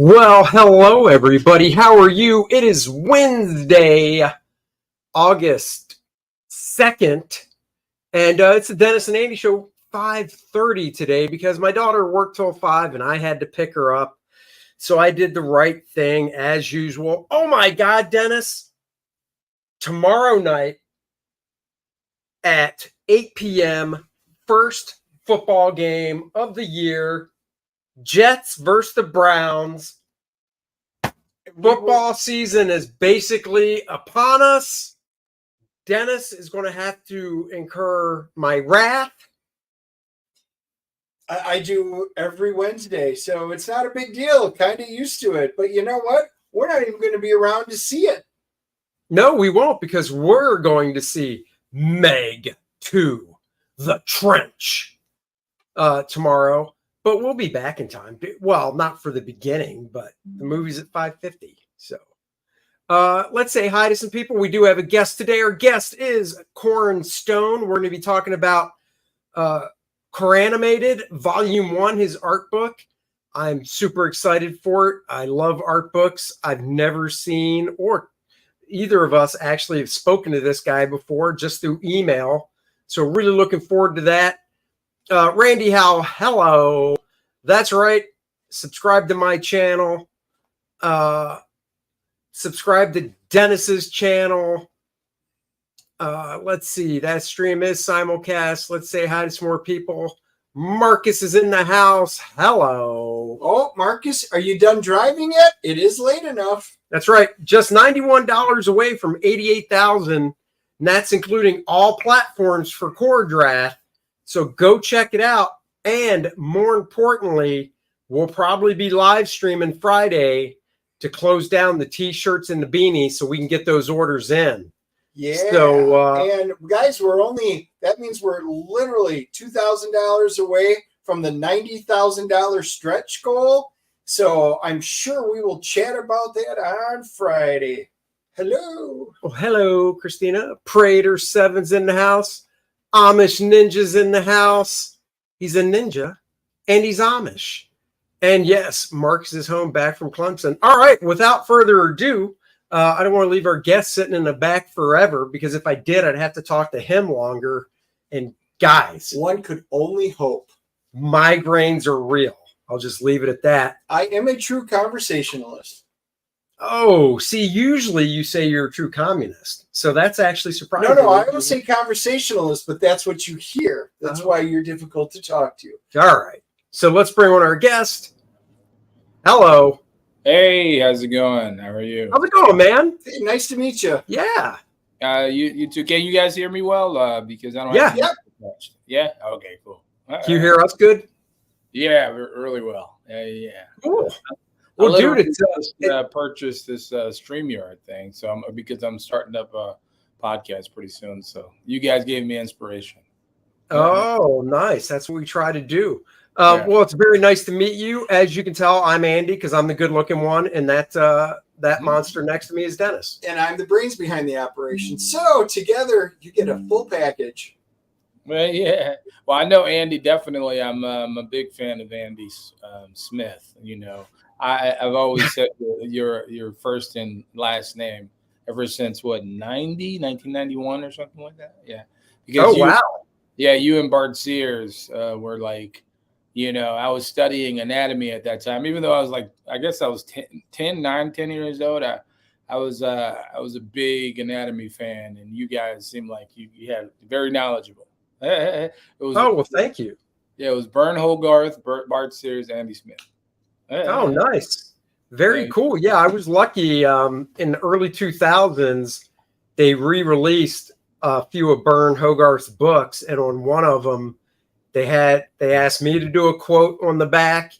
Well, hello everybody. How are you? It is Wednesday, August 2nd, and it's the Dennis and Andy show, 5:30 today because my daughter worked till 5 and I had to pick her up. So I did the right thing as usual. Oh my God, Dennis. Tomorrow night at 8 p.m., first football game of the year. Jets versus the Browns. Football season is basically upon us. Dennis is going to have to incur my wrath. I do every Wednesday, so it's not a big deal. Kind of used to it. But you know what? We're not even going to be around to see it. No, we won't, because we're going to see Meg 2, The Trench, tomorrow. But we'll be back in time. Well, not for the beginning, but the movie's at 5:50. So let's say hi to some people. We do have a guest today. Our guest is Coran Stone. We're going to be talking about Coranimated Vol.1, his art book. I'm super excited for it. I love art books. I've never seen, or either of us actually have spoken to this guy before, just through email. So really looking forward to that. Randy Howe, hello. That's right. Subscribe to my channel. Subscribe to Dennis's channel. Let's see. That stream is simulcast. Let's say hi to some more people. Marcus is in the house. Hello. Oh, Marcus, are you done driving yet? It is late enough. That's right. Just $91 away from 88,000. And that's including all platforms for Kor-Drath. So go check it out. And more importantly, we'll probably be live streaming Friday to close down the t-shirts and the beanies so we can get those orders in. Yeah. So, and guys, that means we're literally $2,000 away from the $90,000 stretch goal. So I'm sure we will chat about that on Friday. Hello. Well, hello, Christina. Prater 7's in the house. Amish Ninja's in the house. He's a ninja and he's Amish. And yes, Marcus is home back from Clemson. All right, without further ado, I don't want to leave our guest sitting in the back forever, because if I did, I'd have to talk to him longer. And guys, one could only hope. Migraines are real. I'll just leave it at that. I am a true conversationalist. Oh, see, usually you say you're a true communist. So that's actually surprising. No, I will say conversationalist, but that's what you hear. That's why you're difficult to talk to. All right. So let's bring on our guest. Hello. Hey, how's it going? How are you? How's it going, man? Hey, nice to meet you. Yeah. You two, can you guys hear me well? Because I don't Yeah. have to touch. Yeah? Okay, cool. Can you hear us good? Yeah, really well. Yeah. Cool. Well, dude, it's purchased this StreamYard thing, so because I'm starting up a podcast pretty soon. So you guys gave me inspiration. Oh, nice. That's what we try to do. Well, it's very nice to meet you. As you can tell, I'm Andy because I'm the good-looking one, and that monster next to me is Dennis. And I'm the brains behind the operation. So together, you get a full package. Well, yeah. Well, I know Andy definitely. I'm a big fan of Andy Smith. You know, I've always said your first and last name ever since 1991 or something like that. Yeah. Because wow. Yeah, you and Bart Sears were like, you know, I was studying anatomy at that time, even though I was like, I guess I was 10 years old. I was a big anatomy fan, and you guys seemed like you had very knowledgeable. It was, well, thank you. Yeah, it was Bern Hogarth, Bart Sears, Andy Smith. Oh, nice. Very cool. Yeah, I was lucky. In the early 2000s, they re-released a few of Bern Hogarth's books, and on one of them, they asked me to do a quote on the back.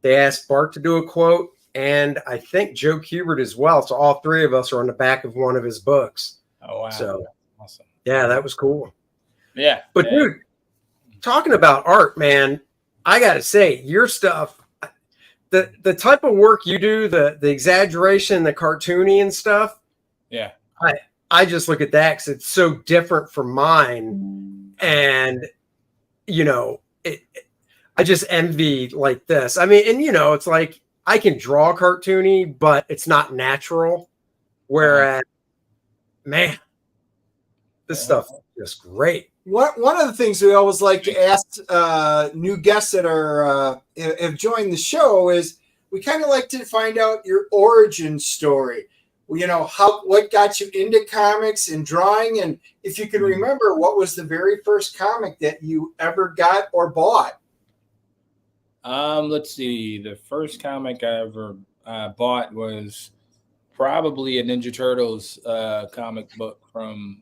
They asked Bart to do a quote, and I think Joe Kubert as well. So all three of us are on the back of one of his books. Oh, wow. So awesome. Yeah, that was cool. Yeah. But dude, talking about art, man, I got to say, your stuff, the type of work you do, the exaggeration, the cartoony and stuff. Yeah. I just look at that because it's so different from mine. And, you know, I just envy like this. I mean, and, you know, it's like I can draw cartoony, but it's not natural. Whereas, man, this stuff is just great. One of the things we always like to ask new guests that are have joined the show is we kind of like to find out your origin story. You know, what got you into comics and drawing, and if you can remember, what was the very first comic that you ever got or bought? Let's see. The first comic I ever bought was probably a Ninja Turtles comic book from.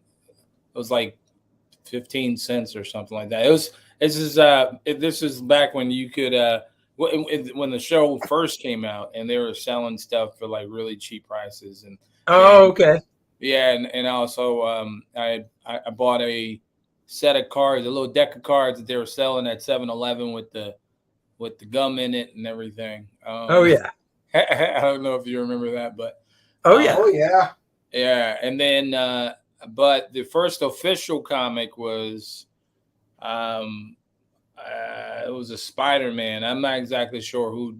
It was like 15 cents or something like that. This is back when you could when the show first came out and they were selling stuff for like really cheap prices Okay. Yeah, and also I bought a set of cards, a little deck of cards that they were selling at 7-Eleven with the gum in it and everything. Oh yeah. I don't know if you remember that, but Oh yeah. Yeah, and then but the first official comic was it was a Spider-Man. I'm not exactly sure who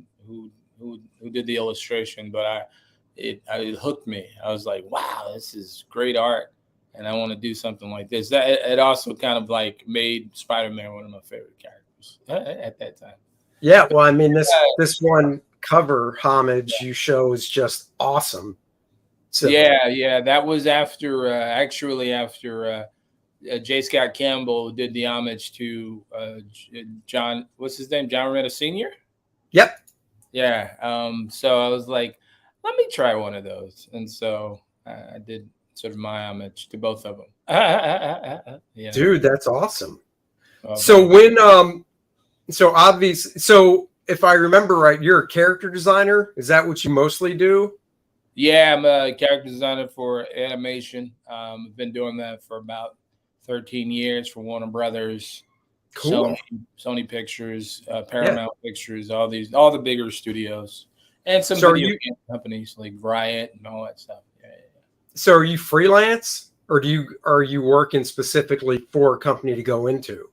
did the illustration, but it hooked me. I was like, wow, this is great art, and I want to do something like this. That it also kind of like made Spider-Man one of my favorite characters at that time. Yeah, well, I mean, this one cover homage you show is just awesome. So Yeah, that was after after J. Scott Campbell did the homage to John. What's his name? John Romita Sr. Yep. Yeah. So I was like, let me try one of those, and so I did sort of my homage to both of them. Yeah. Dude, that's awesome. So so if I remember right, you're a character designer. Is that what you mostly do? Yeah, I'm a character designer for animation. I've been doing that for about 13 years for Warner Brothers, Cool. Sony Pictures, Paramount Pictures, all the bigger studios, and some video game companies like Riot and all that stuff. Yeah. So are you freelance, or are you working specifically for a company to go into?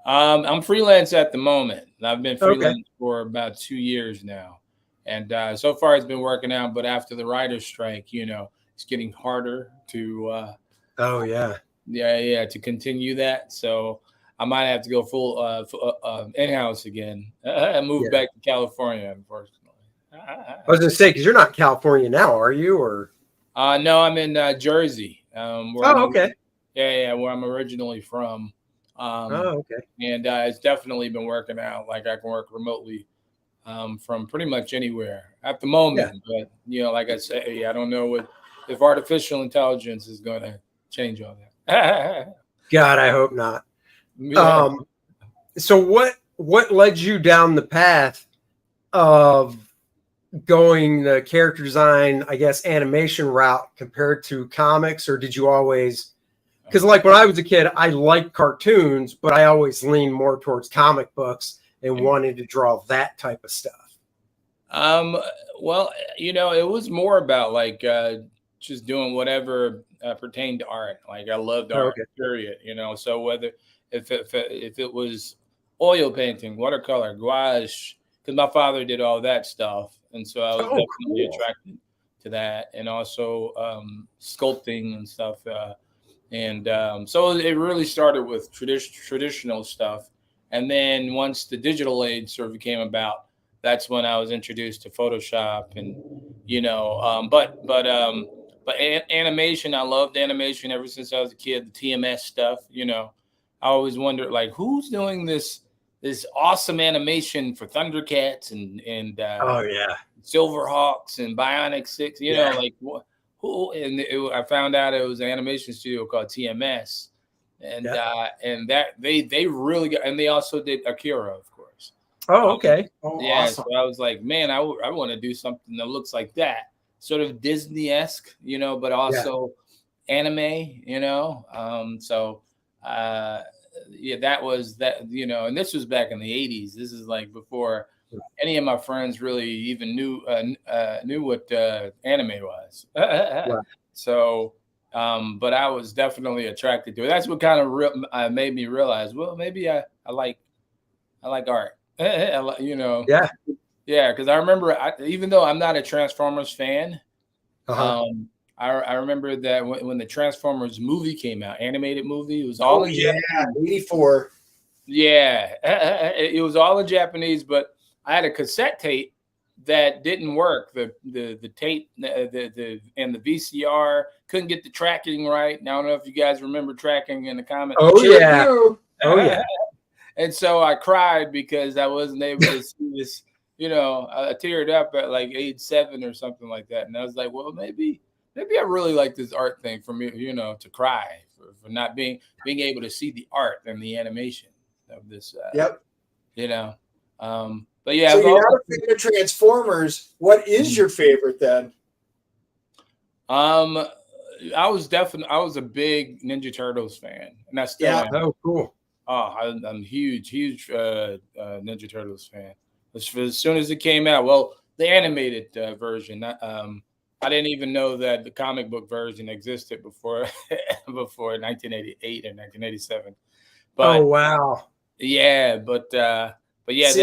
I'm freelance at the moment. I've been freelance for about 2 years now. And so far, it's been working out. But after the writer's strike, it's getting harder to. To continue that. So I might have to go full in-house again and move back to California, unfortunately. I was going to say, because you're not in California now, are you? Or no, I'm in Jersey. Okay. Where I'm originally from. And it's definitely been working out. Like I can work remotely. From pretty much anywhere at the moment, but like I say, I don't know if artificial intelligence is going to change all that. God, I hope not. Yeah. So what led you down the path of going the character design, I guess, animation route compared to comics, or did you always? Because like when I was a kid, I liked cartoons, but I always leaned more towards comic books and wanted to draw that type of stuff. Well, it was more about like just doing whatever pertained to art. Like I loved art, period. So whether if it was oil painting, watercolor, gouache, because my father did all that stuff, and so I was definitely attracted to that, and also sculpting and stuff. So it really started with traditional stuff. And then once the digital age sort of came about, that's when I was introduced to Photoshop and, but animation, I loved animation ever since I was a kid, the TMS stuff, I always wondered like, who's doing this awesome animation for Thundercats and Silverhawks and Bionic 6, like who, and I found out it was an animation studio called TMS. And that they really got, and they also did Akira, of course. Okay. Awesome. So I was like, man, I want to do something that looks like that, sort of Disney-esque, but also anime, that was that, and this was back in the 80s. This is like before any of my friends really even knew what anime was. So. But I was definitely attracted to it. That's what kind of made me realize, well, maybe I like art. Yeah. Yeah, because I remember, even though I'm not a Transformers fan, I remember that when the Transformers movie came out, animated movie, it was all in Japanese. 84. Yeah, it was all in Japanese, but I had a cassette tape that didn't work. The tape, and the VCR couldn't get the tracking right. Now, I don't know if you guys remember tracking in the comments. Oh Sure yeah, do. oh yeah. And so I cried because I wasn't able to see this. You know, I teared up at like age 7 or something like that, and I was like, well, maybe I really like this art thing for me, you know, to cry for not being able to see the art and the animation of this. Yep. You know, but yeah. So you're not a fan of Transformers. What is your favorite then? I was a big Ninja Turtles fan, and I still am. Oh, cool. Oh, I'm huge Ninja Turtles fan. As soon as it came out, well, the animated version. I didn't even know that the comic book version existed before 1988 or 1987. But, oh wow. Yeah, but yeah,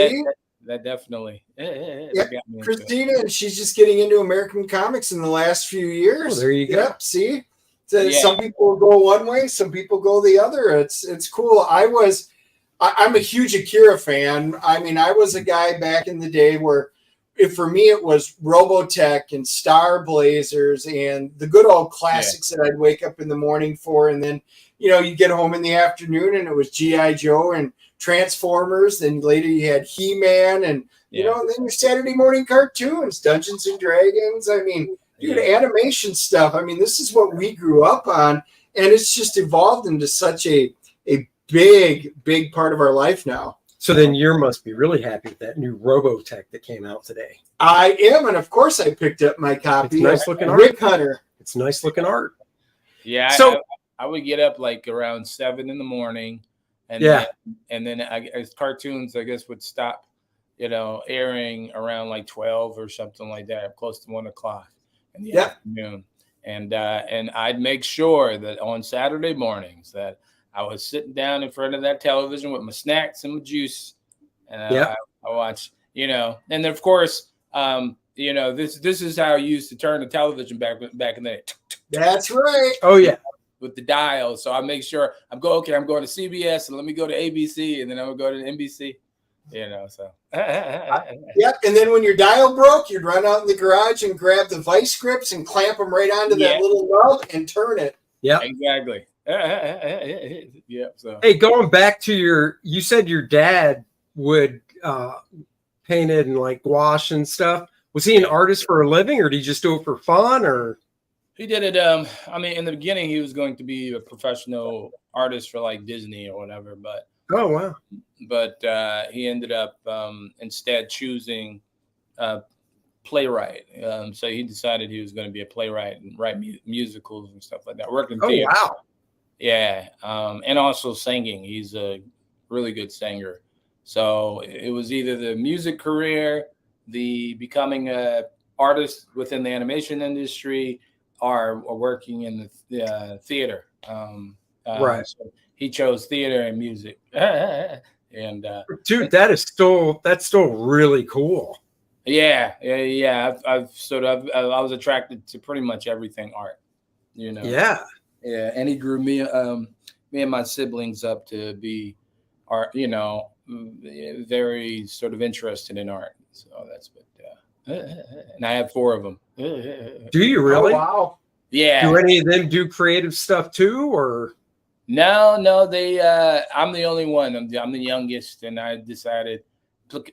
that definitely. Yeah, Christina, and she's just getting into American comics in the last few years. Oh, there you go. Yep, see? So some people go one way, some people go the other. It's cool. I'm a huge Akira fan. I mean, I was a guy back in the day where for me it was Robotech and Star Blazers and the good old classics that I'd wake up in the morning for, and then you get home in the afternoon and it was G.I. Joe and Transformers. Then later you had He-Man and and then your Saturday morning cartoons, Dungeons and Dragons. I mean, dude, animation stuff. I mean, this is what we grew up on, and it's just evolved into such a big part of our life now. So then you must be really happy with that new Robotech that came out today. I am, and of course I picked up my copy. It's nice looking Rick art. Hunter. It's nice looking art. Yeah, so I would get up like around 7 in the morning, and then as cartoons, I guess, would stop, airing around like 12 or something like that, close to 1 o'clock in the afternoon. And I'd make sure that on Saturday mornings that I was sitting down in front of that television with my snacks and my juice, and I watch, and then of course, this is how I used to turn the television back in the day. That's right. Oh yeah, with the dial. So I make sure I'm going to CBS, and let me go to ABC, and then I would go to NBC. So and then when your dial broke, you'd run out in the garage and grab the vice grips and clamp them right onto that little nub and turn it. Yeah, exactly. So hey, going back to you said your dad would paint it and like gouache and stuff. Was he an artist for a living, or did he just do it for fun, or? He did it. I mean, in the beginning, he was going to be a professional artist for like Disney or whatever, but oh wow! But he ended up instead choosing playwright. So he decided he was going to be a playwright and write musicals and stuff like that. Working theater. Wow! Yeah, and also singing. He's a really good singer. So it was either the music career, the becoming a artist within the animation industry, or working in the theater. Right. So he chose theater and music. And dude, that's still really cool. Yeah. I was attracted to pretty much everything art. Yeah, and he grew me and my siblings up to be art. Very sort of interested in art. So that's what. And I have 4 of them. Do you really? Oh, wow. Yeah. Do any of them do creative stuff too, or? No. They. I'm the only one. I'm the youngest, and I decided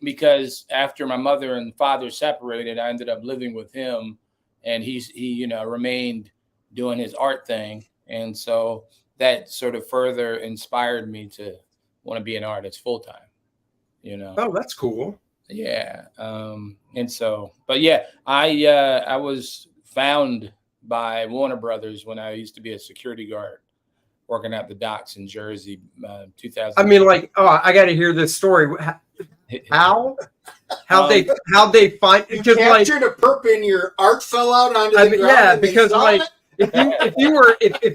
because after my mother and father separated, I ended up living with him, and he remained doing his art thing, and so that sort of further inspired me to want to be an artist full time. Oh, that's cool. Yeah. And so, but yeah, I was found by Warner Brothers when I used to be a security guard working at the docks in Jersey, 2000. I mean, like, I got to hear this story. How they find you captured a perp and your art fell out onto the ground. Yeah, because like if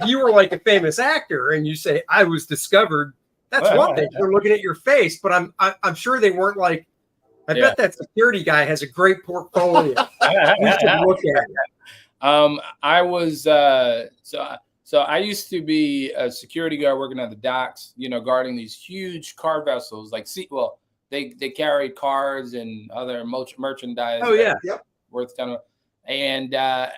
you were like a famous actor and you say I was discovered, that's one thing. They're looking at your face, but I'm sure they weren't like I bet that security guy has a great portfolio. We should look at it. I was so I used to be a security guard working at the docks, guarding these huge car vessels. They carried cars and other merchandise. Oh yeah, worth a ton of, and I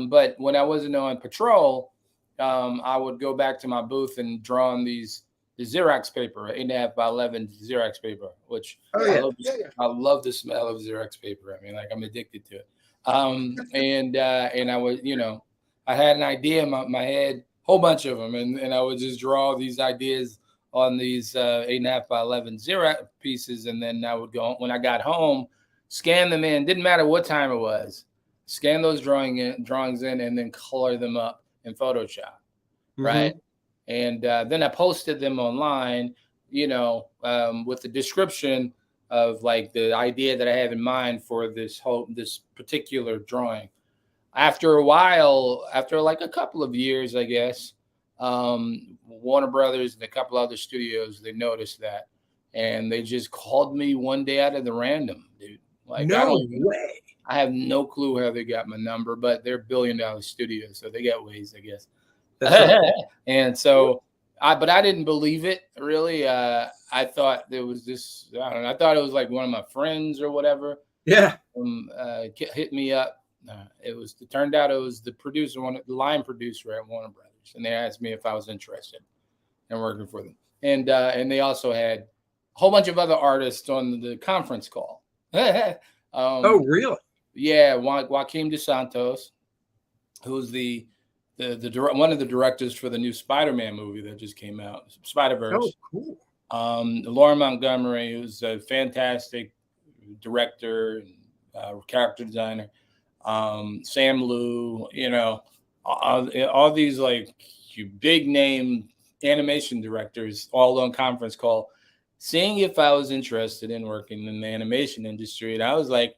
but when I wasn't on patrol, I would go back to my booth and draw on the Xerox paper, 8.5 by 11 Xerox paper, which I love the smell of Xerox paper. I mean, like I'm addicted to it. And I was, I had an idea in my head, whole bunch of them, and I would just draw these ideas on these 8.5 by 11 Xerox pieces, and then I would go when I got home, scan them in. Didn't matter what time it was, scan those drawings in, and then color them up in Photoshop, right? And then I posted them online, with the description of like the idea that I have in mind for this particular drawing. After a while, after like a couple of years, I guess, Warner Brothers and a couple other studios, they noticed that, and they just called me one day out of the random, dude. Like, no way. I have no clue how they got my number, but they're $1 billion studios, so they got ways, I guess. That's right. And so, but I didn't believe it really. I thought there was this. I don't know. I thought it was like one of my friends or whatever. Yeah. Hit me up. It turned out it was the producer, the line producer at Warner Brothers, and they asked me if I was interested in working for them. And they also had a whole bunch of other artists on the conference call. Oh, really? Yeah, Joaquim dos Santos, who's the one of the directors for the new Spider-Man movie that just came out, Spider-Verse. Oh, cool. Laura Montgomery, who's a fantastic director and character designer. Sam Liu, all these like big name animation directors all on conference call, seeing if I was interested in working in the animation industry. And I was like,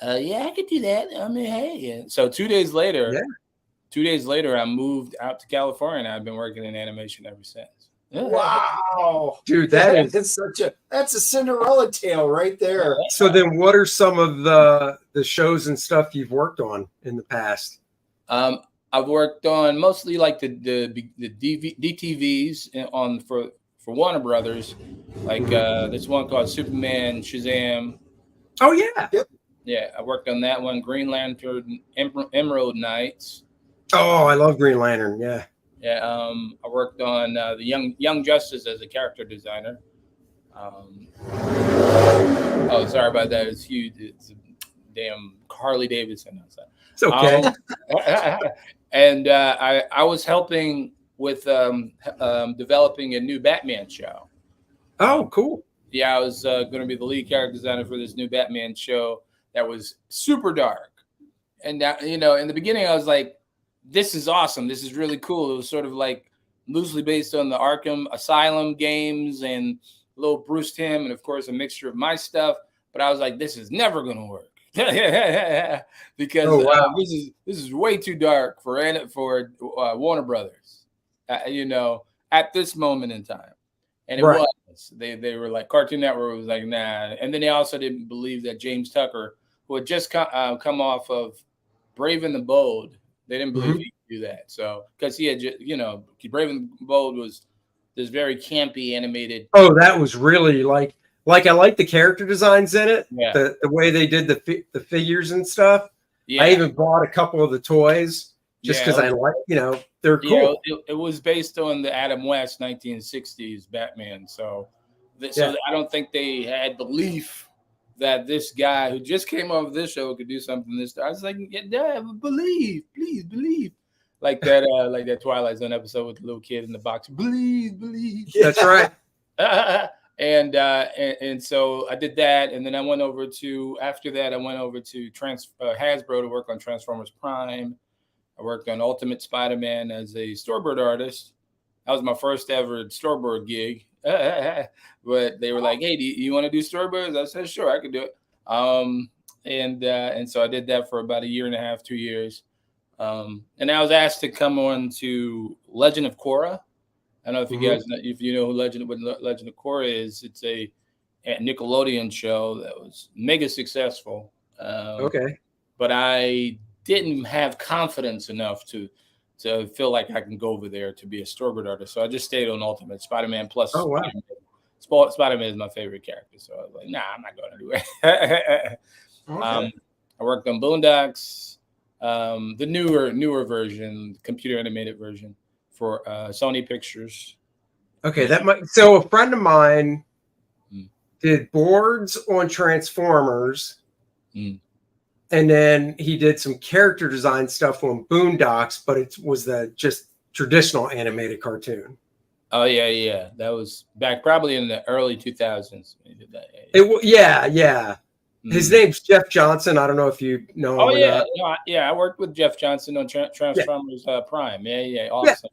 yeah, I could do that. I mean, hey. And so 2 days later, I moved out to California, and I've been working in animation ever since. Wow, dude, that's a Cinderella tale right there. So then, what are some of the shows and stuff you've worked on in the past? I've worked on mostly like the DTVs for Warner Brothers, like this one called Superman Shazam. Oh yeah, yep. Yeah, I worked on that one. Green Lantern, Emerald Knights. Oh, I love Green Lantern. Yeah. Yeah. I worked on the Young Justice as a character designer. Oh, sorry about that. It's huge. It's a damn Harley Davidson outside. It's okay. And I was helping with developing a new Batman show. Oh, cool. Yeah, I was going to be the lead character designer for this new Batman show that was super dark. And that, in the beginning, I was like, this is awesome. This is really cool. It was sort of like loosely based on the Arkham Asylum games and a little Bruce Timm and, of course, a mixture of my stuff. But I was like, this is never going to work because this is way too dark for Warner Brothers, at this moment in time. And it was. They were like, Cartoon Network was like, nah. And then they also didn't believe that James Tucker, who had just come off of Brave and the Bold, they didn't believe he could do that. So, because he had just, Brave and the Bold was this very campy animated. Oh, that was really like I like the character designs in it. Yeah. The way they did the figures and stuff. Yeah. I even bought a couple of the toys just because I like, they're cool. It was based on the Adam West 1960s Batman. So I don't think they had belief that this guy who just came off this show could do something this time. I was like, yeah, believe, please believe. Like that Twilight Zone episode with the little kid in the box. Believe. That's right. And so I did that, and then I went over to Hasbro to work on Transformers Prime. I worked on Ultimate Spider-Man as a storyboard artist. That was my first ever storyboard gig. But they were like, hey, do you want to do storyboards? I said, sure, I could do it. And so I did that for about 1.5 years, 2 years. And I was asked to come on to Legend of Korra. I don't know if you guys know, if you know what Legend of Korra is. It's a Nickelodeon show that was mega successful. Okay. But I didn't have confidence enough to feel like I can go over there to be a storyboard artist. So I just stayed on Ultimate Spider-Man plus. Oh, wow. Spider-Man is my favorite character. So I was like, nah, I'm not going anywhere. Okay. I worked on Boondocks, the newer version, computer animated version for Sony Pictures. Okay, that might. So a friend of mine Mm. did boards on Transformers, Mm. and then he did some character design stuff on Boondocks, but it was the just traditional animated cartoon. Oh yeah. That was back probably in the early 2000s. He did that. Yeah. His name's Jeff Johnson. I don't know if you know him. Oh or yeah, not. I worked with Jeff Johnson on Transformers Prime. Yeah, awesome.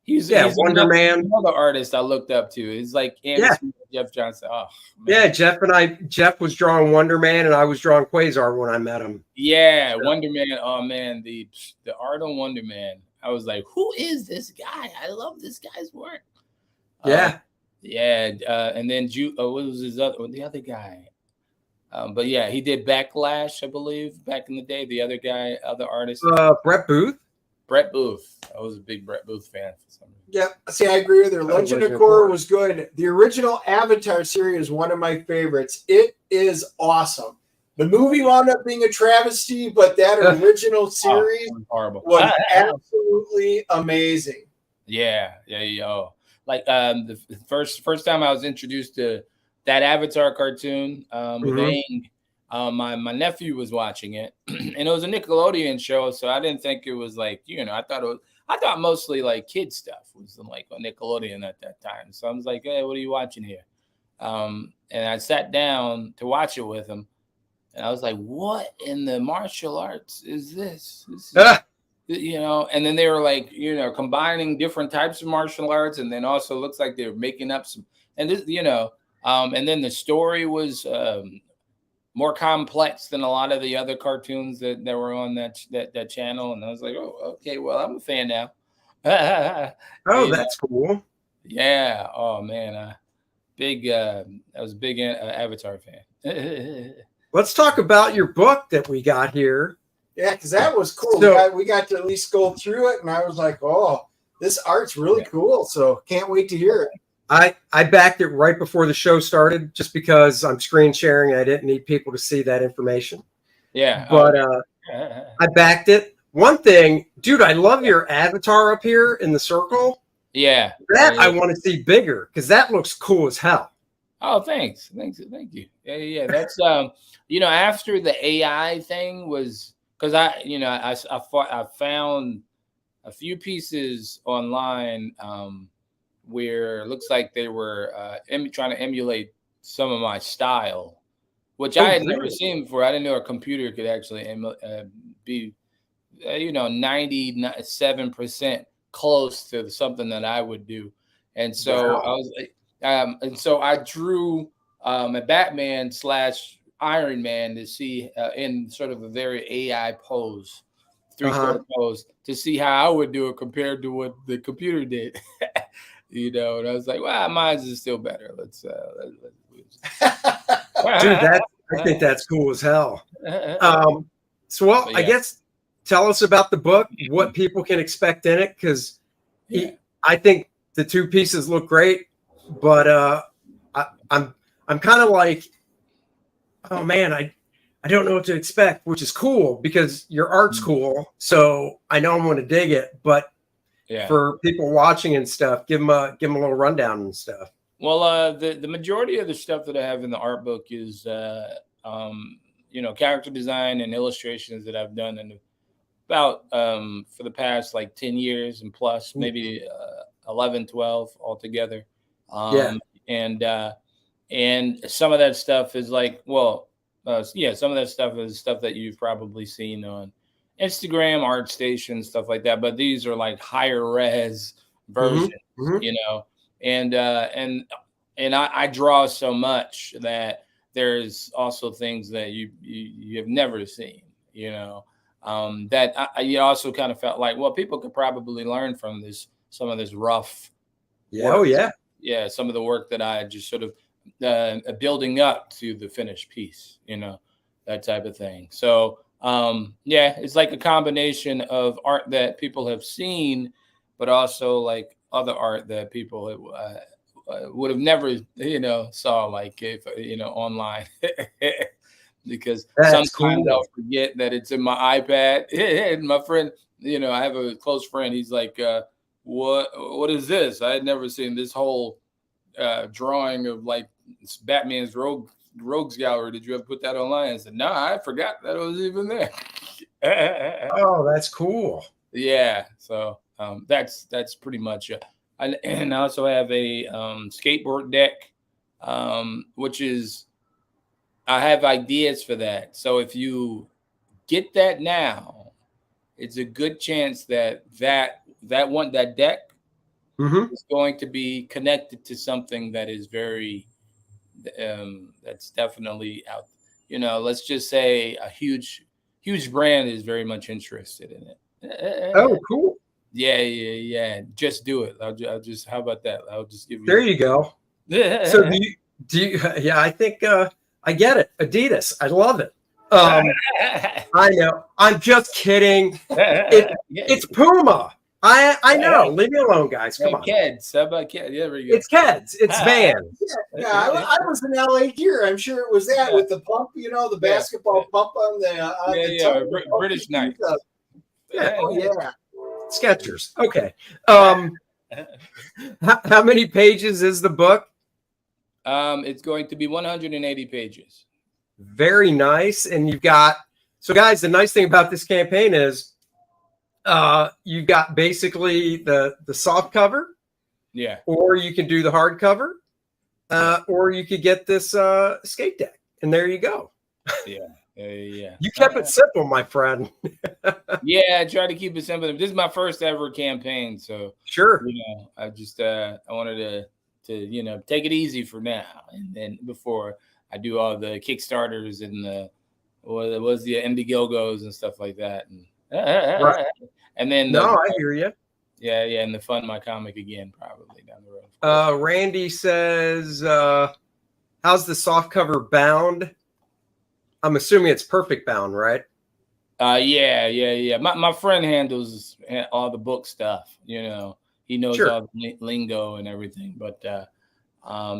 Yeah. He's Wonder Man. Another artist I looked up to. It's like Jeff Johnson. Oh Yeah, man. Jeff was drawing Wonder Man, and I was drawing Quasar when I met him. Yeah, so. Wonder Man. Oh man, the art on Wonder Man. I was like, who is this guy? I love this guy's work. Yeah. And then what was the other guy? But yeah, he did Backlash, I believe, back in the day. The other artist, Brett Booth. Brett Booth. I was a big Brett Booth fan for some reason. Yeah, see, I agree with her. Legend of Korra was good. The original Avatar series is one of my favorites. It is awesome. The movie wound up being a travesty, but that original series was absolutely amazing. Yeah. Oh. Like the first time I was introduced to that Avatar cartoon with Aang, my nephew was watching it, and it was a Nickelodeon show, so I didn't think it was like, I thought mostly like kid stuff was like on Nickelodeon at that time. So I was like, hey, what are you watching here? And I sat down to watch it with him, and I was like, what in the martial arts is this? And then they were like, combining different types of martial arts, and then also looks like they were making up some, and this, and then the story was more complex than a lot of the other cartoons that were on that channel. And I was like, oh, okay, well, I'm a fan now. That's cool. Yeah. Oh man, I was a big Avatar fan. Let's talk about your book that we got here. Yeah, because that was cool. So, we got to at least go through it, and I was like, oh, this art's really cool. So can't wait to hear it. I backed it right before the show started just because I'm screen sharing and I didn't need people to see that information. Yeah. But I backed it. One thing, dude, I love your avatar up here in the circle. Yeah. I want to see bigger because that looks cool as hell. Oh, thank you. Yeah. That's after the AI thing was, because I found a few pieces online where it looks like they were trying to emulate some of my style, which I had never seen before. I didn't know a computer could actually be, 97% close to something that I would do. And so I was like, so I drew a Batman / Iron Man to see in sort of a very AI pose, three-quarter pose, to see how I would do it compared to what the computer did. And I was like, well, mine is still better. Let's dude, I think that's cool as hell. I guess tell us about the book, what people can expect in it, because I think the two pieces look great, but I'm kind of like, oh man, I don't know what to expect, which is cool because your art's cool, so I know I'm going to dig it, but for people watching and stuff, give them a little rundown and stuff. Well, the majority of the stuff that I have in the art book is character design and illustrations that I've done in about for the past like 10 years and plus, maybe 11, 12 altogether. And some of that stuff is like, some of that stuff is stuff that you've probably seen on Instagram, ArtStation, stuff like that. But these are like higher res versions, and I draw so much that there's also things that you have never seen, that I also kind of felt like, well, people could probably learn from some of this rough work. Oh yeah. Yeah. Some of the work that I just sort of building up to the finished piece, that type of thing. So yeah, it's like a combination of art that people have seen, but also like other art that people would have never, saw, like, if, online. Because That's sometimes cool. I'll forget that it's in my iPad. And my friend, I have a close friend. He's like, what is this? I had never seen this whole drawing of like Batman's rogues gallery. Did you ever put that online? I said, no, I forgot that it was even there. Oh, that's cool. Yeah. So that's pretty much it. And I also have a skateboard deck, which is, I have ideas for that. So if you get that now, it's a good chance that deck is going to be connected to something that is very, that's definitely out. Let's just say a huge brand is very much interested in it. Oh, cool. Yeah. Just do it. I'll just, how about that? I'll just give you. There you go. So do you, yeah, I think I get it. Adidas. I love it. I know. I'm just kidding. It's Puma. I know. Leave me alone, guys. Come on. Kids. How about kids? Yeah, there you go. It's Keds. It's Vans. Yeah, I was in LA here. I'm sure it was that with the pump, the basketball pump on the British Knights. Yeah. Oh yeah. Skechers. Okay. How many pages is the book? It's going to be 180 pages. Very nice. And you've got, so guys, the nice thing about this campaign is you've got basically the soft cover. Yeah. Or you can do the hard cover. Or you could get this skate deck. And there you go. Yeah. You kept it simple, my friend. Yeah, I try to keep it simple. This is my first ever campaign. So sure. I just I wanted to take it easy for now, and then before I do all the Kickstarters and the Indiegogos and stuff like that, and right. And then I hear you. Yeah, and the fund my comic again probably down the road. Randy says, "How's the soft cover bound?" I'm assuming it's perfect bound, right? Yeah. My friend handles all the book stuff. He knows all the lingo and everything. But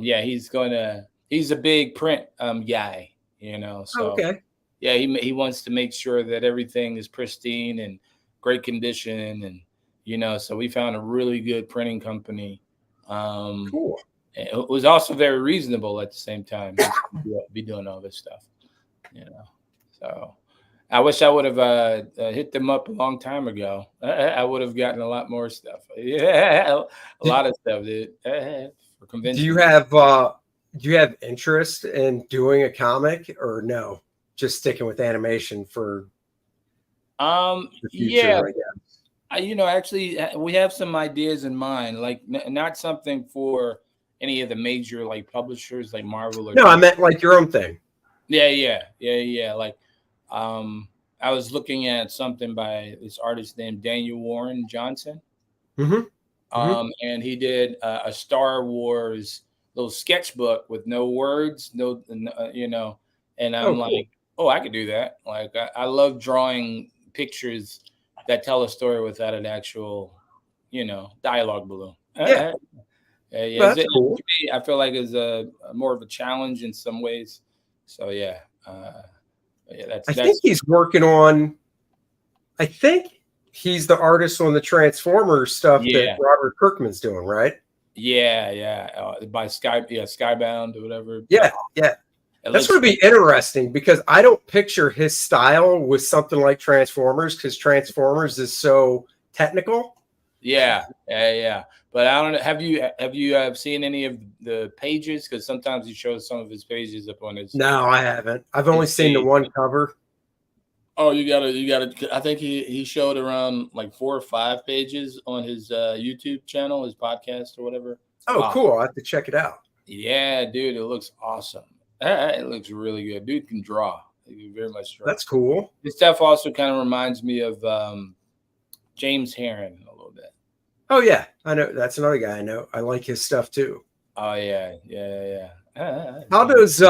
yeah, he's a big print guy. So okay. Yeah, he wants to make sure that everything is pristine and great condition, and so we found a really good printing company. Cool. It was also very reasonable at the same time. Be doing all this stuff. So I wish I would have hit them up a long time ago. I would have gotten a lot more stuff. Yeah, a lot of stuff, dude. For convention. Do you have interest in doing a comic, or no? Just sticking with animation for the future, yeah. I guess. Actually, we have some ideas in mind. Like not something for any of the major like publishers, like Marvel. Or no, I meant like your own thing. Yeah. Like, I was looking at something by this artist named Daniel Warren Johnson. And he did a Star Wars little sketchbook with no words, and I'm like, cool. I could do that. Like, I love drawing pictures that tell a story without an actual, dialogue balloon. Yeah. That's cool. I feel like it's a more of a challenge in some ways. So yeah, I think he's working on. I think he's the artist on the Transformers stuff that Robert Kirkman's doing, right? Yeah. By Skybound or whatever. Yeah. That's going to be interesting because I don't picture his style with something like Transformers because Transformers is so technical. Yeah. But I don't know. Have you seen any of the pages? Because sometimes he shows some of his pages up on his. No, I haven't. I've only seen the one cover. Oh, you gotta. I think he showed around like 4 or 5 pages on his YouTube channel, his podcast or whatever. Oh, cool! I have to check it out. Yeah, dude, it looks awesome. It looks really good. Dude can draw. He can very much draw. That's cool. His stuff also kind of reminds me of James Heron a little bit. Oh yeah, I know. That's another guy I know. I like his stuff too. Oh yeah. How does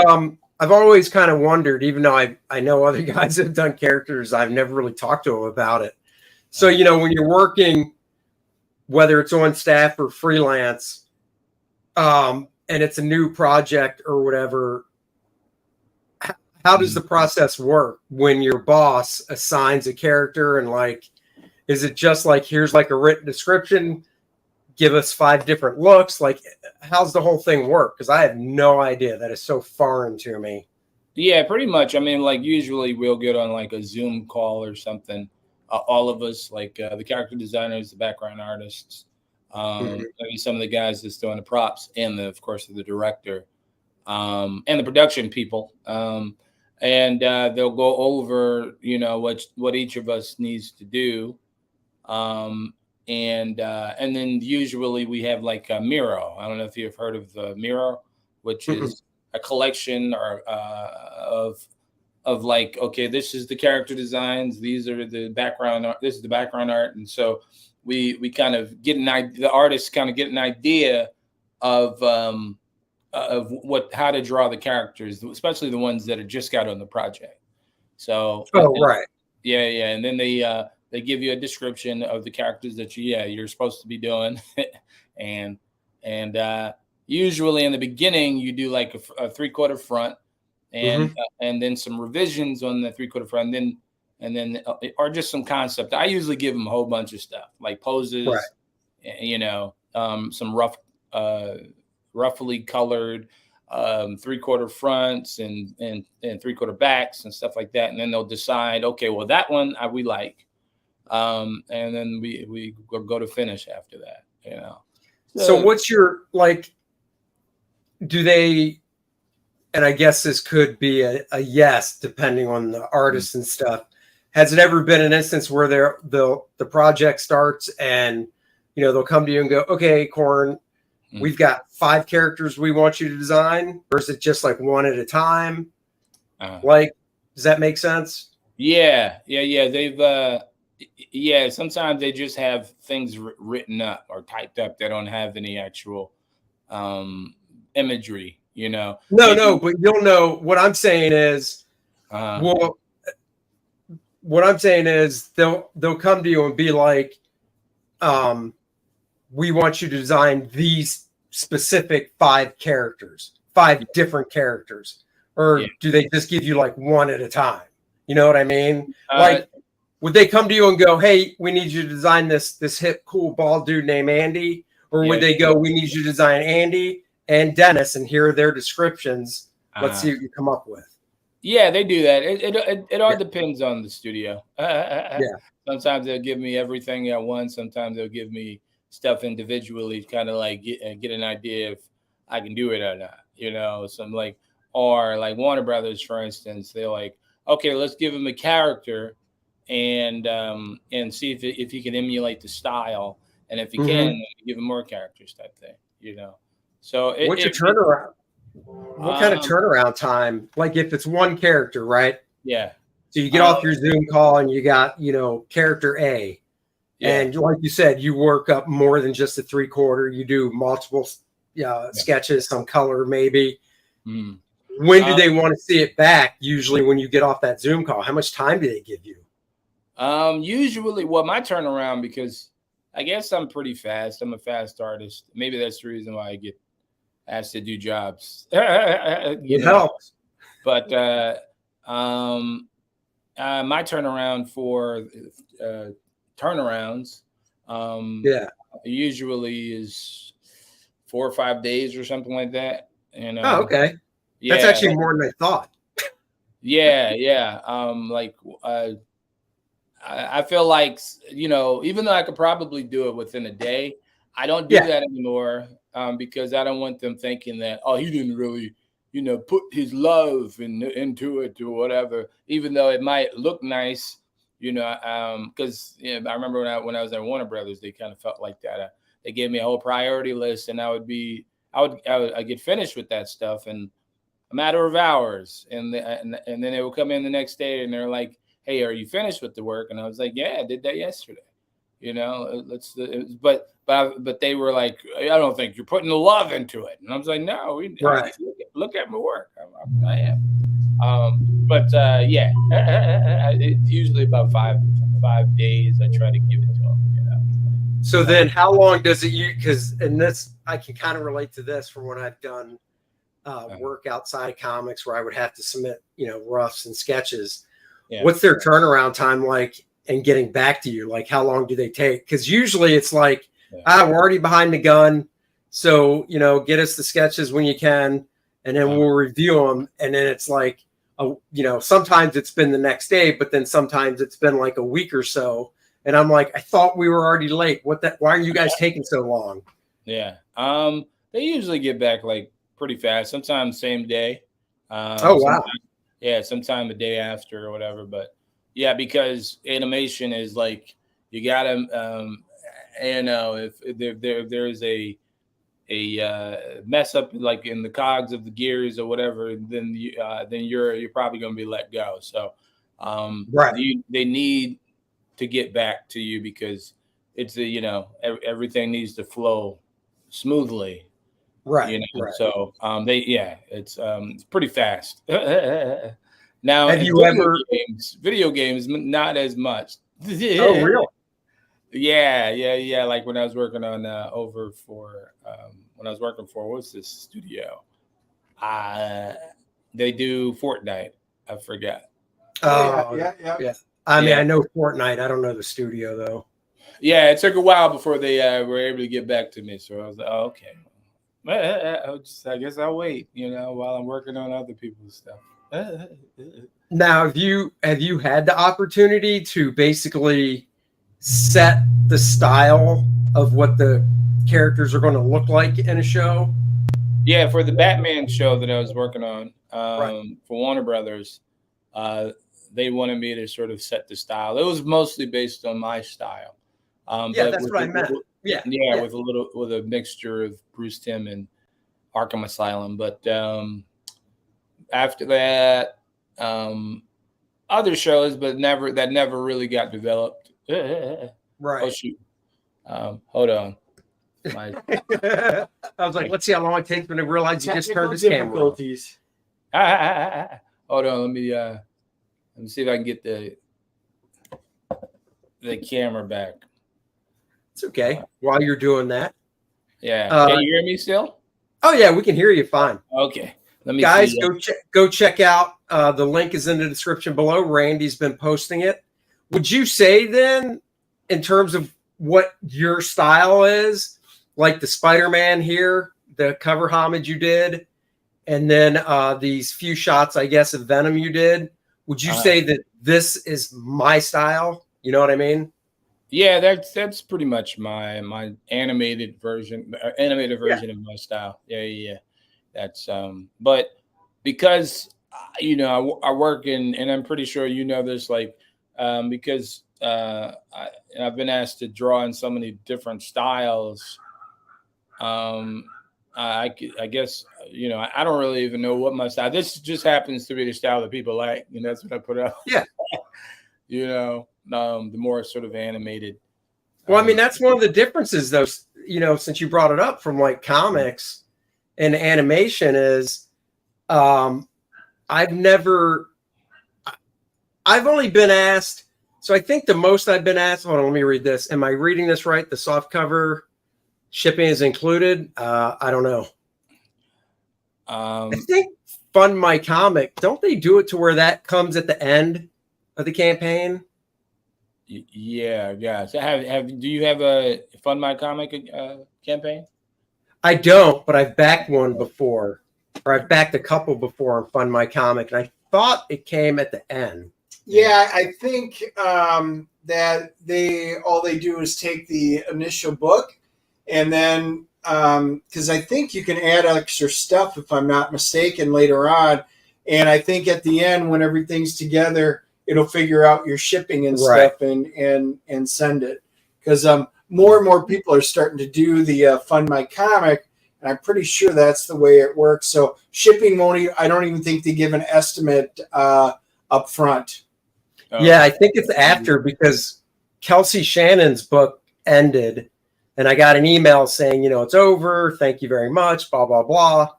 I've always kind of wondered, even though I know other guys that have done characters, I've never really talked to them about it. So, you know, when you're working, whether it's on staff or freelance, and it's a new project or whatever, how does the process work when your boss assigns a character? And like, is it just like, here's like a written description, give us 5 different looks? Like, how's the whole thing work? Because I have no idea. That is so foreign to me. Yeah, pretty much. I mean, like usually we'll get on like a Zoom call or something. All of us, like the character designers, the background artists, maybe some of the guys that's doing the props, and of course the director, and the production people. And they'll go over, you know, what each of us needs to do. And then usually we have like a Miro. I don't know if you've heard of the Miro, which is a collection of like, okay, this is the character designs, these are the background art, this is the background art, and so we kind of get an idea. The artists kind of get an idea of how to draw the characters, especially the ones that are just got on the project. So right. Yeah, and then they give you a description of the characters that you're supposed to be doing, and usually in the beginning you do like a 3/4 front, and then some revisions on the 3/4 front, and then or just some concept. I usually give them a whole bunch of stuff like poses, you know, some roughly colored 3/4 fronts and 3/4 backs and stuff like that, and then they'll decide, okay, well that one we like. And then we go to finish after that, you know. So what's your, like, do they, and I guess this could be a yes, depending on the artist and stuff. Has it ever been an instance where the project starts and, you know, they'll come to you and go, okay, Corn, we've got 5 characters we want you to design, or is it just like one at a time? Like, does that make sense? Yeah. They've sometimes they just have things written up or typed up. They don't have any actual imagery, you know. No, but you'll know what I'm saying is, well, what I'm saying is they'll come to you and be like, we want you to design these specific 5 characters, 5 different characters, or do they just give you like one at a time? You know what I mean? Like, would they come to you and go, hey, we need you to design this hip, cool, bald dude named Andy? Or would they go, we need you to design Andy and Dennis, and here are their descriptions. Let's see what you come up with. Yeah, they do that. It all depends on the studio. Sometimes they'll give me everything at once. Sometimes they'll give me stuff individually, kind of like get an idea if I can do it or not. You know, some like, or like Warner Brothers, for instance, they're like, okay, let's give him a character and see if he can emulate the style, and if he can, give him more characters type thing, you know. So what's your turnaround? What kind of turnaround time? Like if it's one character, right? Yeah. So you get off your Zoom call and you got, you know, character A, and like you said, you work up more than just a 3/4. You do multiple sketches, some color maybe. When do they want to see it back? Usually when you get off that Zoom call, how much time do they give you? Usually, well, my turnaround, because I guess I'm pretty fast. I'm a fast artist. Maybe that's the reason why I get asked to do jobs. It helps. But my turnaround for turnarounds usually is 4 or 5 days or something like that. You know? Oh, okay. That's actually more than I thought. I feel like, you know, even though I could probably do it within a day, I don't do that anymore because I don't want them thinking that, oh, he didn't really, you know, put his love into it or whatever, even though it might look nice, you know, because I remember when I was at Warner Brothers, they kind of felt like that. They gave me a whole priority list, and I would get finished with that stuff in a matter of hours, and then they would come in the next day and they're like, hey, are you finished with the work? And I was like, yeah, I did that yesterday. you know, but they were like, I don't think you're putting the love into it. And I was like, no, Right. look at my work. I am. Yeah, it's usually about five days. I try to give it to them, you know. So then how long does it use? Because, and this, I can kind of relate to this from when I've done work outside of comics where I would have to submit, you know, roughs and sketches. Yeah. What's their turnaround time like and getting back to you? Like, how long do they take? Because usually it's like, we're already behind the gun. So, you know, get us the sketches when you can, and then we'll review them. And then it's like, you know, sometimes it's been the next day, but then sometimes it's been like a week or so. And I'm like, I thought we were already late. Why are you guys taking so long? Yeah. They usually get back like pretty fast, sometimes same day. Oh, wow. Yeah, sometime a day after or whatever. But yeah, because animation is like, you gotta, you know, if there's a mess up like in the cogs of the gears or whatever, then you're probably going to be let go. So they need to get back to you because it's you know, everything needs to flow smoothly, right? You know, right. So it's pretty fast. Now, have you ever video games not as much. Oh, really? Yeah. Like when I was working on when I was working for what's this studio? They do Fortnite. I forgot. Oh, yeah. I mean, I know Fortnite. I don't know the studio though. Yeah, it took a while before they were able to get back to me. So I was like, oh, okay. I guess I'll wait, you know, while I'm working on other people's stuff. Now, have you had the opportunity to basically set the style of what the characters are going to look like in a show? Yeah, for the Batman show that I was working on for Warner Brothers, they wanted me to sort of set the style. It was mostly based on my style. But that's what I meant. With a mixture of Bruce Timm and Arkham Asylum. But after that, other shows, but never really got developed. Right. Oh shoot. Hold on. I was like, let's see how long it takes when I realize you just turned his camera off. Hold on, let me see if I can get the camera back. It's okay. While you're doing that. Yeah. Can you hear me still? Oh yeah, we can hear you fine. Okay. Let me guys go check out. The link is in the description below. Randy's been posting it. Would you say then, in terms of what your style is, like the Spider-Man here, the cover homage you did, and then these few shots, I guess, of Venom you did, would you say that this is my style? You know what I mean? Yeah, that's pretty much my animated version of my style. Yeah. That's but because you know I work and I'm pretty sure you know this, like because I've been asked to draw in so many different styles. I guess you know I don't really even know what my style. This just happens to be the style that people like, and that's what I put out. Yeah. You know, the more sort of animated. Well, I mean, that's one of the differences, though, you know, since you brought it up from like comics and animation is I've only been asked. So I think the most I've been asked, hold on, let me read this. Am I reading this right? The soft cover shipping is included. I don't know. I think Fund My Comic, don't they do it to where that comes at the end of the campaign? Yeah. So do you have a Fund My Comic campaign? I don't, but I've backed one before, or I've backed a couple before on Fund My Comic, and I thought it came at the end. Yeah, I think that all they do is take the initial book, and then because I think you can add extra stuff if I'm not mistaken later on, and I think at the end when everything's together, it'll figure out your shipping and stuff and send it. Because more and more people are starting to do the Fund My Comic, and I'm pretty sure that's the way it works. So shipping I don't even think they give an estimate up front. Yeah, I think it's after, because Kelsey Shannon's book ended, and I got an email saying, it's over. Thank you very much, blah, blah, blah.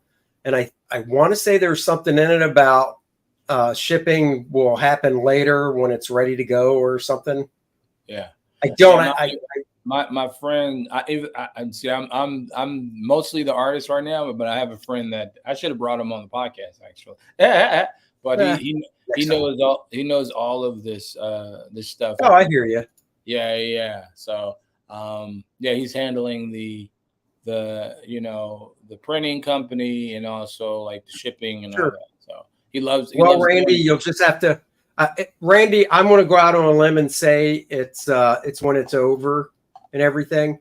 And I want to say there's something in it about shipping will happen later when it's ready to go or something. Yeah. I don't. Yeah, my friend, I see. I'm mostly the artist right now, but I have a friend that I should have brought him on the podcast actually. But he knows all of this stuff. Oh, I hear you. Yeah. So he's handling the printing company and also like the shipping and all that. So he loves. Randy, you'll just have to. Randy, I'm going to go out on a limb and say it's when it's over and everything.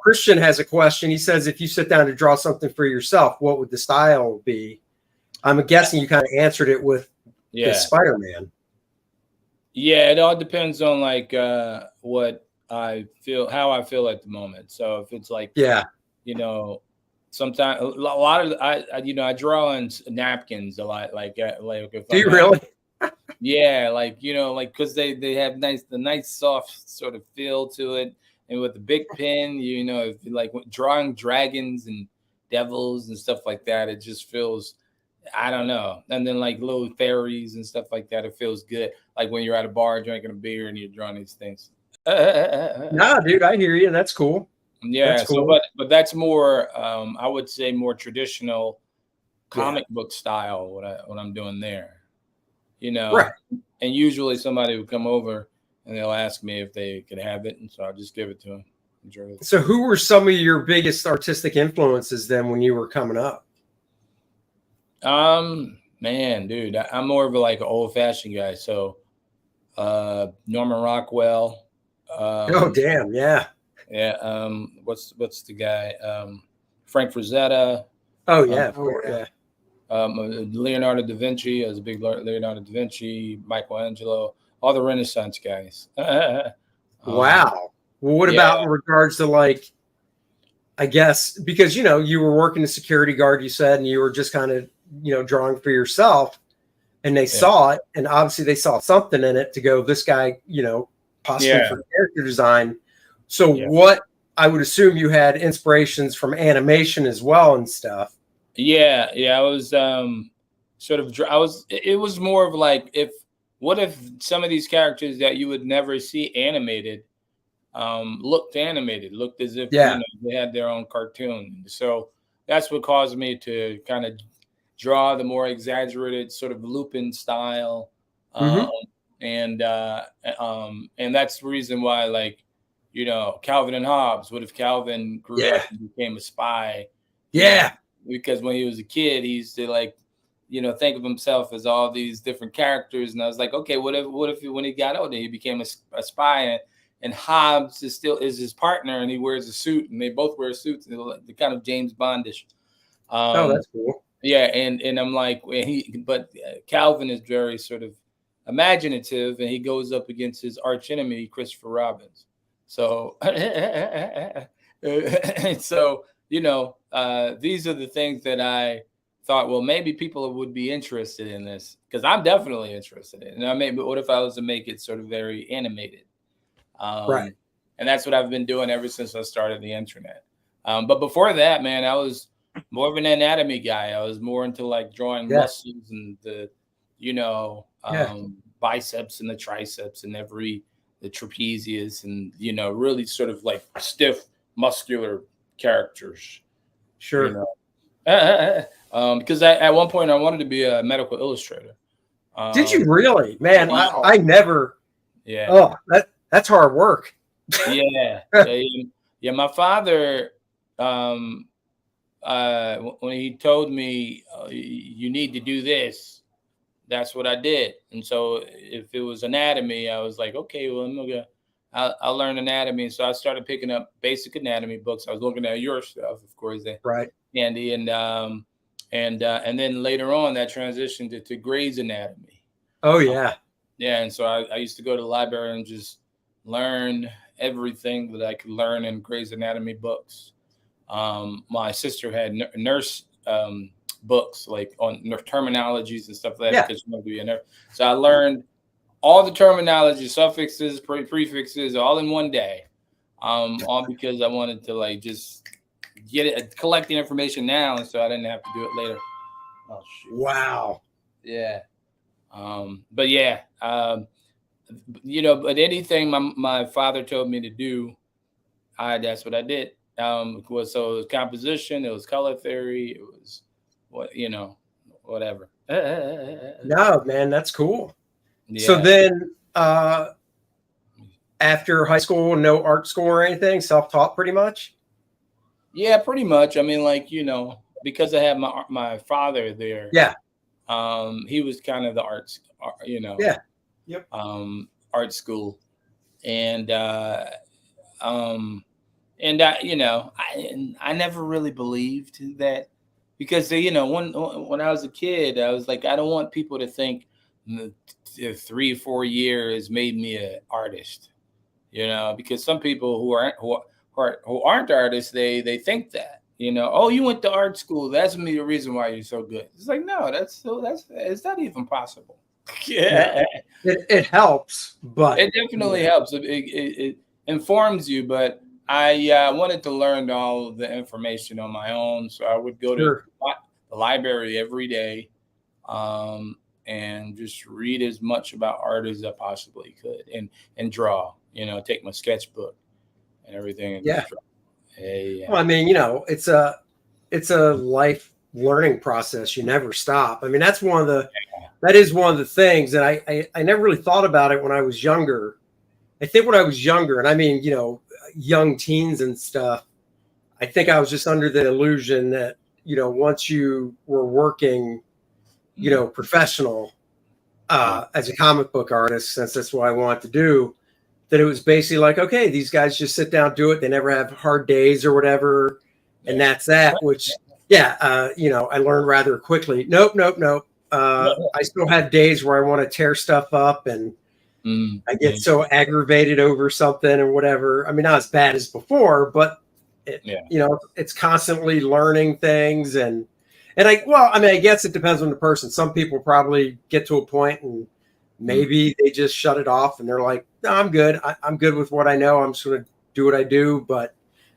Christian has a question. He says, if you sit down to draw something for yourself, what would the style be? I'm guessing you kind of answered it with the Spider-Man. Yeah, it all depends on like what I feel, how I feel at the moment. So if it's like, sometimes a lot of I draw on napkins a lot. Like if do you really? Yeah, like because they have the nice soft sort of feel to it, and with the big pen, if like drawing dragons and devils and stuff like that, it just feels, I don't know. And then like little fairies and stuff like that, it feels good. Like when you're at a bar drinking a beer and you're drawing these things. Nah, dude, I hear you. That's cool. Yeah, that's cool. So but that's more I would say more traditional comic book style what I'm doing there. Right. And usually somebody would come over and they'll ask me if they could have it, and so I'll just give it to them. So who were some of your biggest artistic influences then when you were coming up? Man, dude, I'm more of a like an old-fashioned guy. So Norman Rockwell. Oh damn, yeah. Yeah. What's the guy? Frank Frazetta. Oh yeah, yeah. Leonardo da Vinci. I was a big Leonardo da Vinci, Michelangelo, all the Renaissance guys. Wow. Well, what about in regards to like, I guess, because, you were working as security guard, you said, and you were just kind of, drawing for yourself, and they saw it, and obviously they saw something in it to go, this guy, possibly for character design. So what, I would assume you had inspirations from animation as well and stuff. Yeah. I was it was more of like, what if some of these characters that you would never see animated looked as if they had their own cartoon. So that's what caused me to kind of draw the more exaggerated sort of Lupin style. And that's the reason why, like, Calvin and Hobbes, what if Calvin grew up and became a spy? Yeah. Because when he was a kid, he used to like, think of himself as all these different characters. And I was like, okay, what if when he got older, he became a spy, and Hobbes is his partner, and he wears a suit, and they both wear suits, and they're kind of James Bondish. That's cool. Yeah, and I'm like, but Calvin is very sort of imaginative, and he goes up against his arch enemy, Christopher Robin. So, so these are the things that I thought, well, maybe people would be interested in this, because I'm definitely interested in it. But what if I was to make it sort of very animated? Right. And that's what I've been doing ever since I started the internet. But before that, man, I was more of an anatomy guy. I was more into like drawing muscles and the, biceps and the triceps and the trapezius and, really sort of like stiff, muscular characters. Sure. Because at one point I wanted to be a medical illustrator. Did you really? Man, wow. I never. Yeah. Oh, that's hard work. Yeah. My father, when he told me you need to do this, that's what I did. And so if it was anatomy, I was like, okay, well, I'll learn anatomy. So I started picking up basic anatomy books. I was looking at your stuff, of course, right, Andy, and then later on that transitioned to Gray's Anatomy. Oh yeah, and so I used to go to the library and just learn everything that I could learn in Gray's Anatomy books. My sister had nurse books like on terminologies and stuff like that because she wanted to be a nurse. So I learned all the terminology, suffixes, prefixes, all in one day. All because I wanted to like just get it, collect the information now, so I didn't have to do it later. Oh shoot! Wow. Yeah. But yeah, but anything my father told me to do, that's what I did. So it was composition, it was color theory, it was whatever. No, man, that's cool. Yeah. So then, after high school, no art school or anything, self-taught pretty much? Yeah, pretty much. I mean, like, because I had my father there. Yeah. He was kind of the arts, Yeah. Yep. Art school. And I never really believed that, because when I was a kid, I was like, I don't want people to think 3-4 years made me an artist, because some people who aren't artists, they think that, oh, you went to art school, that's the reason why you're so good. It's like, no, it's not even possible. Yeah, it helps, but it definitely helps. It informs you, but I wanted to learn all the information on my own, so I would go to the library every day, and just read as much about art as I possibly could, and draw. Take my sketchbook and everything. And yeah. Hey, well, I mean, it's a life learning process. You never stop. I mean, that is one of the things that I never really thought about it when I was younger. I think when I was younger, and I mean, young teens and stuff, I think I was just under the illusion that, once you were working, professional as a comic book artist, since that's what I wanted to do, that it was basically like, okay, these guys just sit down, do it. They never have hard days or whatever. And that's that, which, I learned rather quickly. Nope. I still have days where I want to tear stuff up, and I get so aggravated over something or whatever. I mean, not as bad as before, but it's constantly learning things. And I guess it depends on the person. Some people probably get to a point and maybe they just shut it off and they're like, no, I'm good. I'm good with what I know. I'm just going to do what I do. But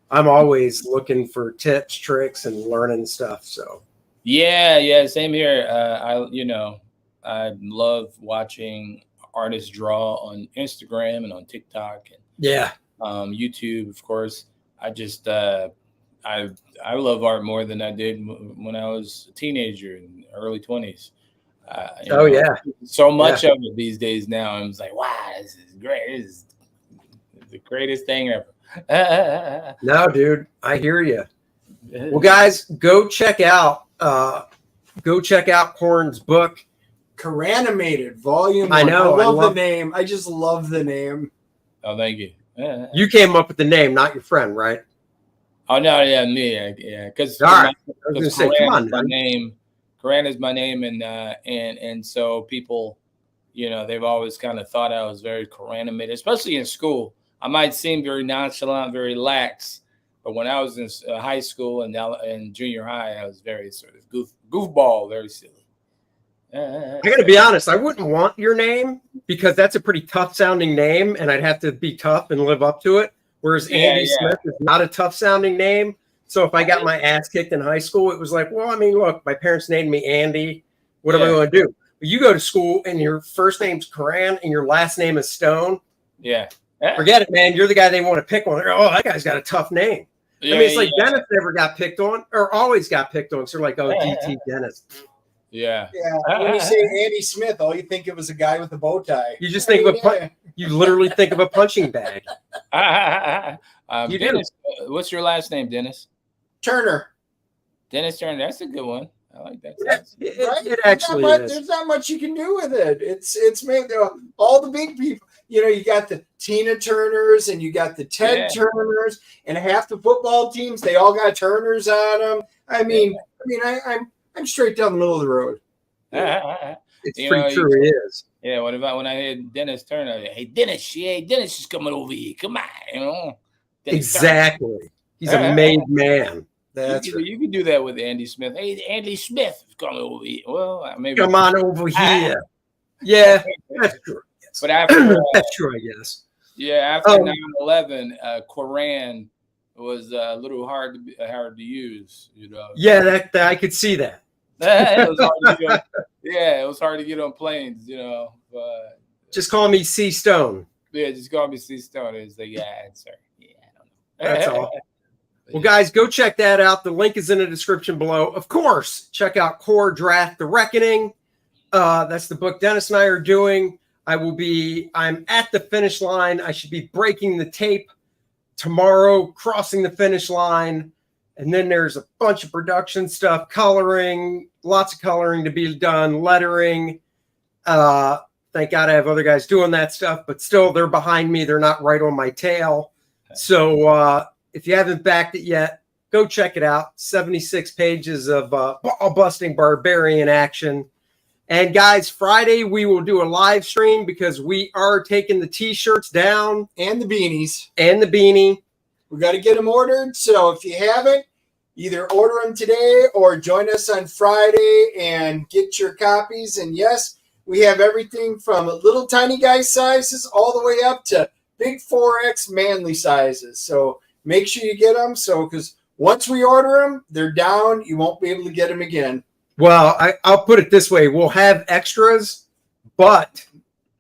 I'm always looking for tips, tricks, and learning stuff. So. Yeah, same here. I love watching artists draw on Instagram and on TikTok and YouTube, of course. I just I love art more than I did when I was a teenager in the early 20s. So much of it these days now. I'm just like, wow, this is great. This is the greatest thing ever. No, dude, I hear you. Well, guys, go check out Coran's book, Coranimated Vol.1. I know. I love the name. I just love the name. Oh, thank you. You came up with the name, not your friend, right? Oh no, yeah, me, yeah. Because come on, my name. Koran is my name, and so people, they've always kind of thought I was very Coranimated, especially in school. I might seem very nonchalant, very lax, but when I was in high school and junior high, I was very sort of goofball, very silly. I got to be honest, I wouldn't want your name because that's a pretty tough sounding name, and I'd have to be tough and live up to it. Whereas Andy Smith is not a tough sounding name. So if I got my ass kicked in high school, it was like, well, I mean, look, my parents named me Andy. What am I going to do? But you go to school and your first name's Coran and your last name is Stone. Yeah. Forget it, man. You're the guy they want to pick on. Oh, that guy's got a tough name. I mean, it's like Dennis never got picked on or always got picked on. So they're like, oh, DT Dennis. Yeah. When you say Andy Smith, all you think of is a guy with a bow tie. You just think of you literally think of a punching bag. Dennis, what's your last name, Dennis? Turner. Dennis Turner. That's a good one. I like that. It actually is. There's not much you can do with it. It's made all the big people. You got the Tina Turners and you got the Ted Turners, and half the football teams, they all got Turners on them. I'm straight down the middle of the road. It's pretty true. It is. Yeah. What about when I heard Dennis Turner? Hey, Dennis is coming over here. Come on, exactly. Turner. He's a made man. That's right. You can do that with Andy Smith. Hey, Andy Smith is coming over here. Well, maybe come on over here. Yeah, that's true. guess. But after That's true, I guess. yeah, after 9/11, Koran was a little hard to use. You know. Yeah, that I could see that. It was hard to get on, yeah, it was hard to get on planes. You know. But just call me C Stone. Yeah, just call me C Stone. It's like, yeah, sorry. Yeah, I don't know. That's all. Well, guys, go check that out. The link is in the description below. Of course, check out Kor-Drath, The Reckoning. That's the book Dennis and I are doing. I'm at the finish line. I should be breaking the tape tomorrow, crossing the finish line. And then there's a bunch of production stuff, coloring, lots of coloring to be done, lettering. Thank God I have other guys doing that stuff, but still they're behind me. They're not right on my tail. So if you haven't backed it yet, go check it out. 76 pages of ball-busting barbarian action. And guys, Friday we will do a live stream because we are taking the t-shirts down. And the beanies. And the beanie. We got to get them ordered. So if you haven't, either order them today or join us on Friday and get your copies. And yes, we have everything from little tiny guy sizes all the way up to big 4X manly sizes. So make sure you get them. So because once we order them, they're down. You won't be able to get them again. Well, I'll put it this way. We'll have extras, but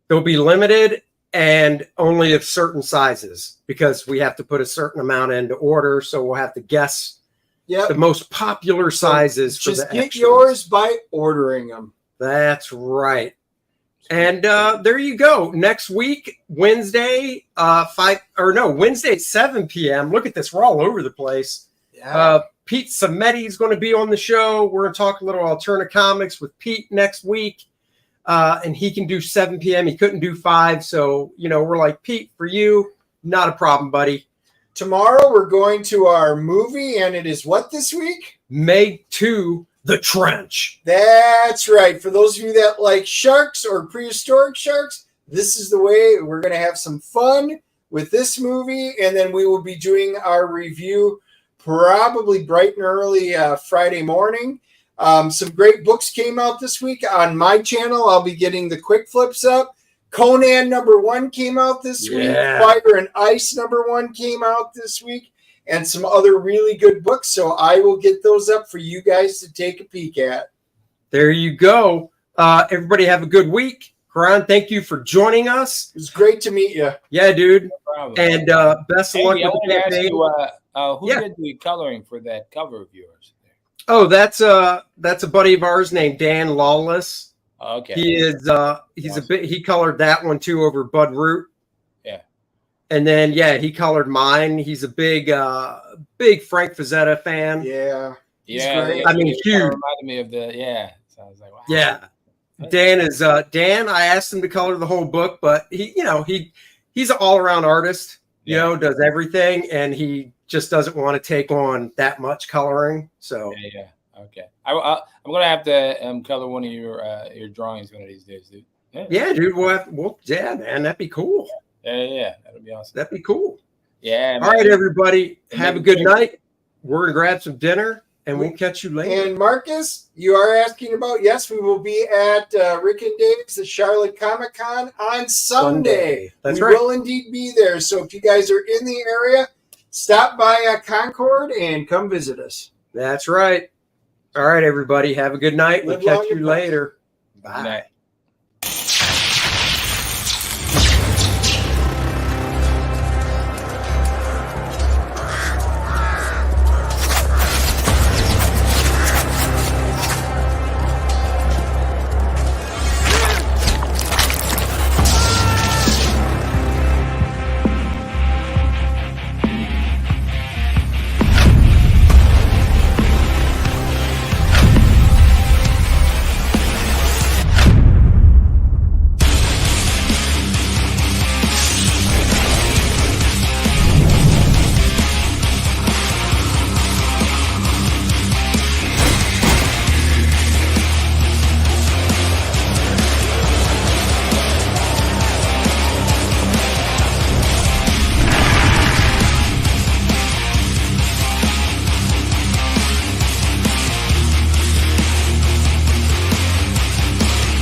they'll be limited and only of certain sizes because we have to put a certain amount into order. So we'll have to guess the most popular sizes for the extras. Just get yours by ordering them. That's right. And there you go. Next week, Wednesday, Wednesday at 7 p.m. Look at this. We're all over the place. Yeah. Pete Sametti is going to be on the show. We're going to talk a little alternative comics with Pete next week. And he can do 7 p.m. He couldn't do 5. So, we're like, Pete, for you, not a problem, buddy. Tomorrow we're going to our movie, and it is what this week? May 2, The Trench. That's right. For those of you that like sharks or prehistoric sharks, this is the way. We're going to have some fun with this movie, and then we will be doing our review probably bright and early Friday morning. Some great books came out this week on my channel. I'll be getting the quick flips up. Conan #1 came out this week. Fire and Ice #1 came out this week. And some other really good books. So I will get those up for you guys to take a peek at. There you go. Everybody have a good week. Coran, thank you for joining us. It was great to meet you. Yeah, dude. No problem. And best of luck with the campaign. Who did the coloring for that cover of yours? Oh, that's a buddy of ours named Dan Lawless. Okay. He is awesome. He colored that one too over Bud Root. Yeah. And then he colored mine. He's a big Frank Frazetta fan. Yeah. Yeah. I mean, huge. Reminded me of So I was like, wow. Yeah. Dan is Dan. I asked him to color the whole book, but he's an all-around artist. Does everything, and he just doesn't want to take on that much coloring. So yeah. Okay. I'm gonna have to color one of your drawings one of these days, dude. Yeah, dude. Man, that'd be cool. Yeah, that'd be awesome. That'd be cool. Yeah. All right, everybody. Have a good night. We're gonna grab some dinner, and we'll catch you later. And Marcus, you are asking about? Yes, we will be at Rick and Dave's, the Charlotte Comic Con on Sunday. That's right. We will indeed be there. So if you guys are in the area, stop by Concord and come visit us. That's right. All right, everybody. Have a good night. We'll catch you later. Bye. Good night.